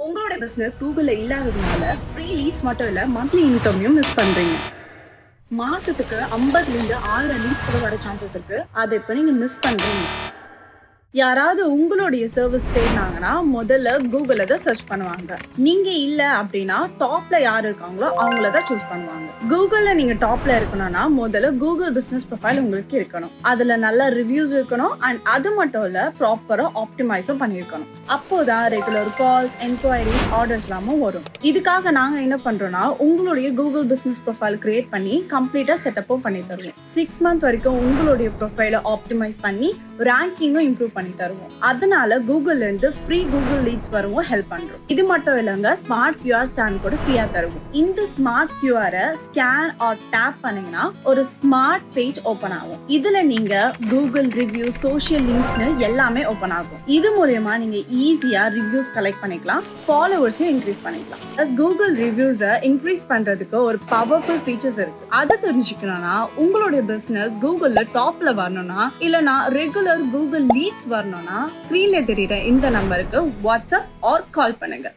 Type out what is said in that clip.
உங்களுடைய பிசினஸ் கூகுள்ல இல்லாததுனால ஃப்ரீ லீட்ஸ் மட்டும் இல்ல மந்த்லி இன்கமையும் மிஸ் பண்றீங்க. மாசத்துக்கு 50 இருந்து 1000 லீட்ஸ் கூட வர சான்சஸ் இருக்கு. அதை இப்ப நீங்க மிஸ் பண்றீங்க. யாராவது உங்களுடைய சர்வீஸ் தேடினாங்கன்னா முதல்ல கூகுள்ல தான் சர்ச் பண்ணுவாங்க. நீங்க இல்ல அப்படின்னா டாப்ல யார் இருக்காங்களோ அவங்கள தான் சூஸ் பண்ணுவாங்க. கூகுள்ல நீங்க டாப்ல இருக்கணும்னா முதல்ல கூகுள் பிசினஸ் ப்ரொஃபைல் உங்களுக்கு இருக்கணும். அதுல நல்ல ரிவ்யூஸ் இருக்கணும் அண்ட் அது மட்டும் இல்ல ப்ராப்பரா ஆப்டிமைஸும் பண்ணிருக்கணும். அப்போதான் ரெகுலர் கால்ஸ், என்கொயரிஸ், ஆர்டர்ஸ் எல்லாமும் வரும். இதுக்காக நாங்க என்ன பண்றோம்னா உங்களுடைய கூகுள் பிசினஸ் ப்ரொஃபைல் கிரியேட் பண்ணி கம்ப்ளீட்டா செட்டப்பும் பண்ணி தருவோம். 6 மந்த் வரைக்கும் உங்களுடைய ப்ரொஃபைலை ஆப்டிமைஸ் பண்ணி ரேங்கிங்கும் இம்ப்ரூவ் பண்ணி தருவோம். அதனால கூகுள்ல இருந்து ஃப்ரீ கூகுள் லீட்ஸ் வரவும் ஹெல்ப் பண்றோம். இது மட்டும் இல்லங்க, ஸ்மார்ட் QR ஸ்கேன் கூட ஃப்ரீயா தருவோம். இந்த smart QR scan or tap பண்ணீங்கன்னா ஒரு ஸ்மார்ட் பேஜ் ஓபன் ஆகும். இதுல நீங்க கூகுள் ரிவ்யூ, சோஷியல் லிங்க்ஸ்னு எல்லாமே ஓபன் ஆகும். இது மூலமா நீங்க ஈஸியா ரிவ்யூஸ் கலெக்ட் பண்ணிக்கலாம், ஃபாலோவர்ஸையும் இன்க்ரீஸ் பண்ணிக்கலாம். கூகுள் ரிவ்யூஸை இன்க்ரீஸ் பண்றதுக்கு ஒரு பவர்ஃபுல் ஃபீச்சர்ஸ் இருக்கு. அதை தெரிஞ்சுக்கணும்னா உங்களுடைய பிசினஸ் கூகுள்ல டாப்ல வரணும்னா இல்லனா ரெகுலர் கூகுள் லீட்ஸ் வரணும்னா ஸ்கிரீன்ல தெரியுற இந்த நம்பருக்கு வாட்ஸ்அப் ஆர் கால் பண்ணுங்க.